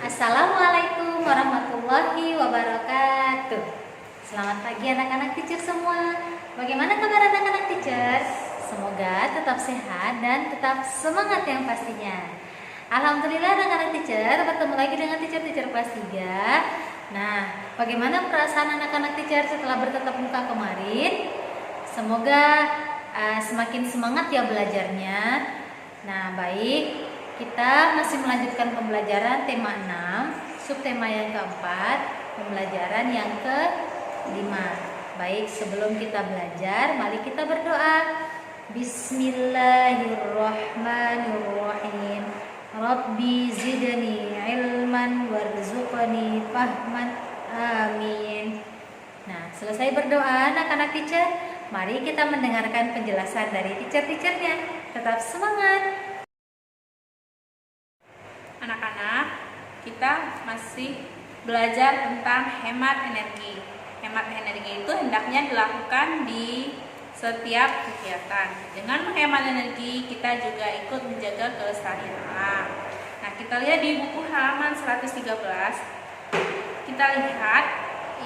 Assalamualaikum warahmatullahi wabarakatuh. Selamat pagi anak-anak teacher semua. Bagaimana kabar anak-anak teacher? Semoga tetap sehat dan tetap semangat yang pastinya. Alhamdulillah anak-anak teacher, bertemu lagi dengan teacher kelas 3. Nah, bagaimana perasaan anak-anak teacher setelah bertatap muka kemarin? Semoga semakin semangat ya belajarnya. Nah, baik. Kita masih melanjutkan pembelajaran tema 6, subtema yang keempat, pembelajaran yang ke-5. Baik, sebelum kita belajar, mari kita berdoa. Bismillahirrahmanirrahim. Rabbi zidni ilman warzuqni fahman. Amin. Nah, selesai berdoa anak-anak teacher, mari kita mendengarkan penjelasan dari teacher-teachernya. Tetap semangat. Anak-anak, kita masih belajar tentang hemat energi. Hemat energi itu hendaknya dilakukan di setiap kegiatan. Dengan menghemat energi, kita juga ikut menjaga kelestarian alam. Nah, kita lihat di buku halaman 113. Kita lihat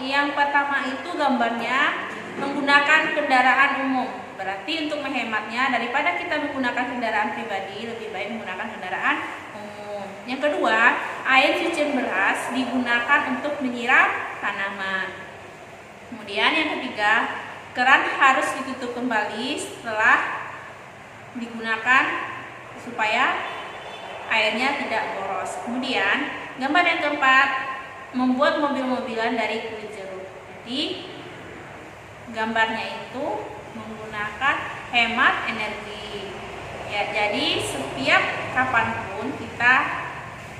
yang pertama itu gambarnya menggunakan kendaraan umum. Berarti untuk menghematnya, daripada kita menggunakan kendaraan pribadi, lebih baik menggunakan kendaraan umum. Yang kedua, air cucian beras digunakan untuk menyiram tanaman. Kemudian yang ketiga, keran harus ditutup kembali setelah digunakan supaya airnya tidak boros. Kemudian, gambar yang keempat, membuat mobil-mobilan dari kulit jeruk. Jadi, gambarnya itu menggunakan hemat energi. Ya, jadi setiap kapanpun kita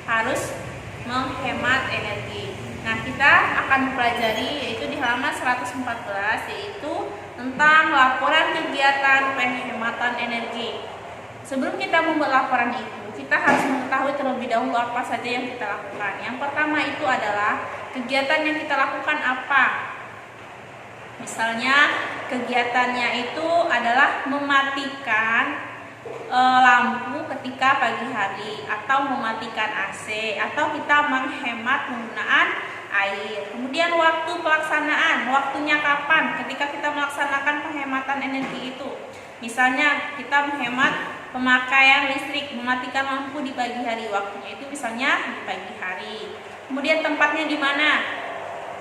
harus menghemat energi. Nah, kita akan mempelajari yaitu di halaman 114, yaitu tentang laporan kegiatan penghematan energi. Sebelum kita membuat laporan itu, kita harus mengetahui terlebih dahulu apa saja yang kita lakukan. Yang pertama itu adalah kegiatan yang kita lakukan apa. Misalnya kegiatannya itu adalah mematikan lampu ketika pagi hari, atau mematikan AC, atau kita menghemat penggunaan air. Kemudian waktu pelaksanaan, waktunya kapan ketika kita melaksanakan penghematan energi itu. Misalnya kita menghemat pemakaian listrik, mematikan lampu di pagi hari, waktunya itu misalnya di pagi hari. Kemudian tempatnya di mana?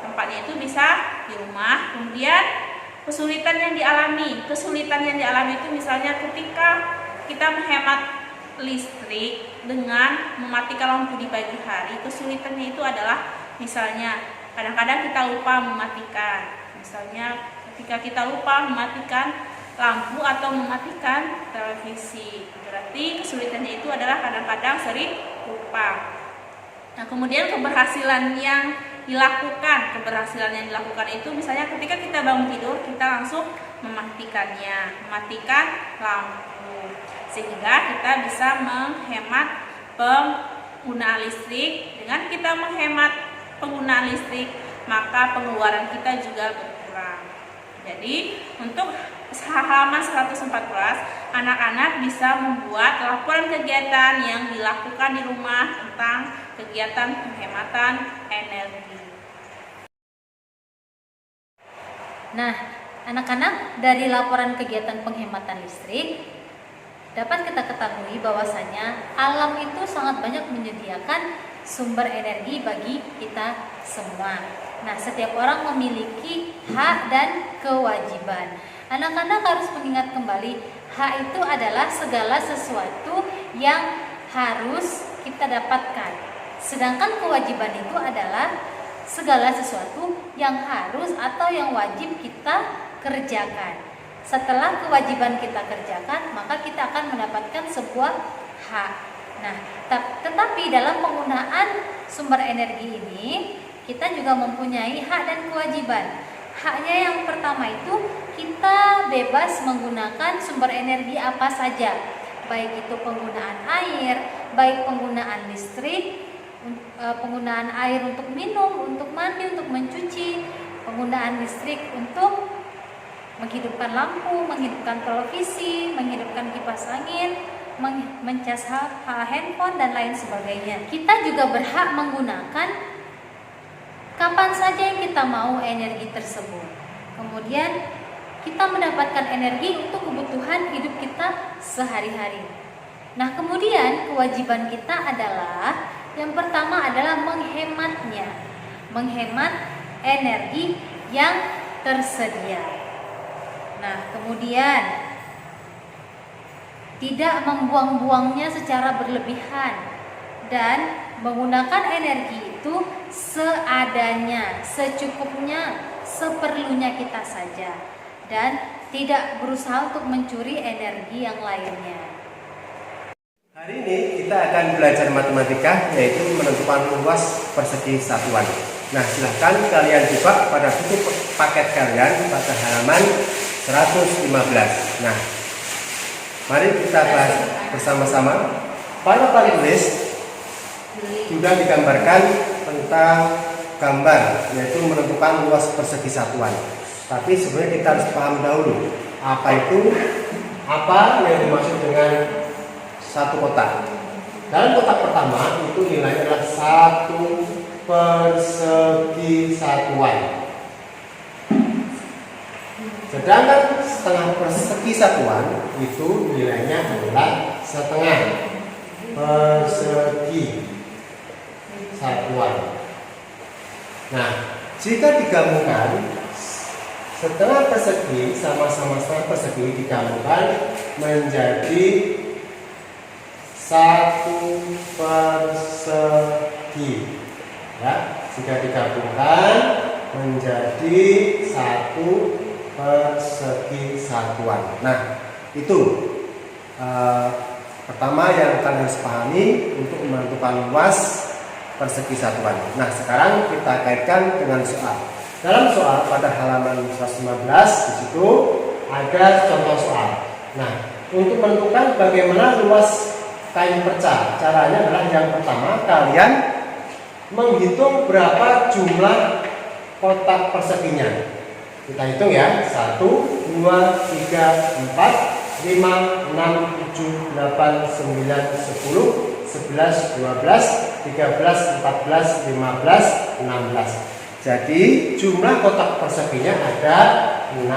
Tempatnya itu bisa di rumah. Kemudian kesulitan yang dialami itu misalnya ketika kita menghemat listrik dengan mematikan lampu di pagi hari. Kesulitannya itu adalah misalnya kadang-kadang kita lupa mematikan. Misalnya ketika kita lupa mematikan lampu atau mematikan televisi. Berarti kesulitannya itu adalah kadang-kadang sering lupa. Nah, kemudian keberhasilan yang dilakukan itu misalnya ketika kita bangun tidur, kita langsung mematikan lampu, sehingga kita bisa menghemat penggunaan listrik. Dengan kita menghemat penggunaan listrik, maka pengeluaran kita juga berkurang. Jadi untuk halaman 114, anak-anak bisa membuat laporan kegiatan yang dilakukan di rumah tentang kegiatan penghematan energi. Nah, anak-anak, dari laporan kegiatan penghematan listrik dapat kita ketahui bahwasanya alam itu sangat banyak menyediakan sumber energi bagi kita semua. Nah, setiap orang memiliki hak dan kewajiban. Anak-anak harus mengingat kembali, hak itu adalah segala sesuatu yang harus kita dapatkan. Sedangkan kewajiban itu adalah segala sesuatu yang harus atau yang wajib kita kerjakan. Setelah kewajiban kita kerjakan, maka kita akan mendapatkan sebuah hak. Nah, tetapi dalam penggunaan sumber energi ini, kita juga mempunyai hak dan kewajiban. Haknya yang pertama itu, kita bebas menggunakan sumber energi apa saja, baik itu penggunaan air, baik penggunaan listrik, penggunaan air untuk minum, untuk mandi, untuk mencuci, penggunaan listrik untuk menghidupkan lampu, menghidupkan televisi, menghidupkan kipas angin, mencas handphone dan lain sebagainya. Kita juga berhak menggunakan kapan saja yang kita mau energi tersebut. Kemudian kita mendapatkan energi untuk kebutuhan hidup kita sehari-hari. Nah, kemudian kewajiban kita adalah yang pertama adalah menghematnya. Menghemat energi yang tersedia. Nah, kemudian tidak membuang-buangnya secara berlebihan dan menggunakan energi itu seadanya, secukupnya, seperlunya kita saja, dan tidak berusaha untuk mencuri energi yang lainnya. Hari ini kita akan belajar matematika, yaitu menentukan luas persegi satuan. Nah, silahkan kalian buka pada buku paket kalian pada halaman 115. Nah, mari kita bahas bersama-sama. Pada penulis sudah digambarkan tentang gambar, yaitu menentukan luas persegi satuan. Tapi sebenarnya kita harus paham dahulu apa yang dimaksud dengan satu kotak. Dalam kotak pertama itu nilainya adalah 1 persegi satuan. Sedangkan setengah persegi satuan itu nilainya adalah setengah persegi satuan. Nah, jika digabungkan setengah persegi sama-sama setengah persegi digabungkan menjadi 1 persegi. Ya, jika digabungkan menjadi 1 persegi satuan. Nah, itu pertama yang kalian harus pahami untuk menentukan luas persegi satuan. Nah, sekarang kita kaitkan dengan soal. Dalam soal pada halaman 115 di situ ada contoh soal. Nah, untuk menentukan bagaimana luas kain perca, caranya adalah yang pertama kalian menghitung berapa jumlah kotak perseginya. Kita hitung ya, 1, 2, 3, 4, 5, 6, 7, 8, 9, 10, 11, 12, 13, 14, 15, 16. Jadi jumlah kotak perseginya ada 16.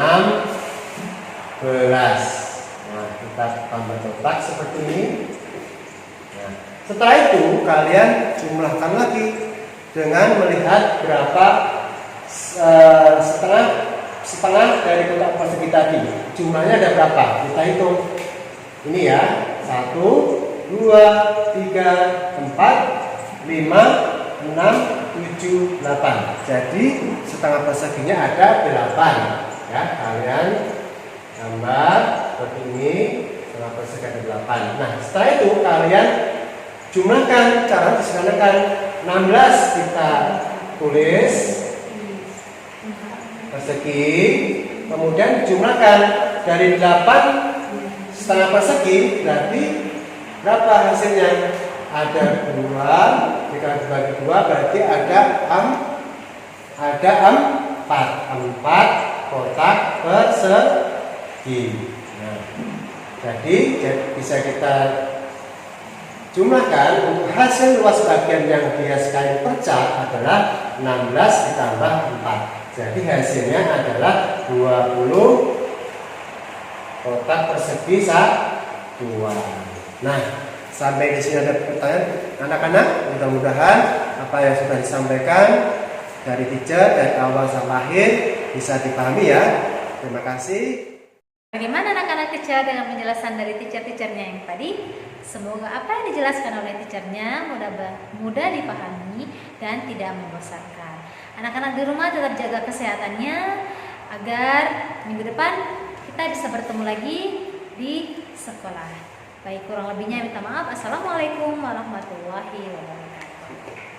Nah, kita tambah kotak seperti ini. Nah, setelah itu kalian jumlahkan lagi dengan melihat berapa setengah dari kotak persegi tadi. Jumlahnya ada berapa? Kita hitung. Ini ya, 1, 2, 3, 4, 5, 6, 7, 8. Jadi setengah perseginya ada 8. Ya, kalian gambar seperti ini, setengah persegi ada 8. Nah, setelah itu kalian jumlahkan. Cara disederhanakan, 16 kita tulis persegi, kemudian jumlahkan dari 8 setengah persegi, berarti berapa hasilnya? Ada 2, jika dibagi 2 berarti ada 4 kotak persegi. Nah, jadi bisa kita jumlahkan untuk hasil luas bagian yang dihias kain perca adalah 16 ditambah 4. Jadi hasilnya adalah 20 kotak persegi satuan. Nah, sampai di sini ada pertanyaan anak-anak. Mudah-mudahan apa yang sudah disampaikan dari teacher dari awal sampai akhir bisa dipahami ya. Terima kasih. Bagaimana anak-anak teacher dengan penjelasan dari teacher-teachernya yang tadi? Semoga apa yang dijelaskan oleh teachernya mudah dipahami dan tidak membosankan. Anak-anak di rumah tetap jaga kesehatannya agar minggu depan kita bisa bertemu lagi di sekolah. Baik, kurang lebihnya minta maaf. Assalamualaikum warahmatullahi wabarakatuh.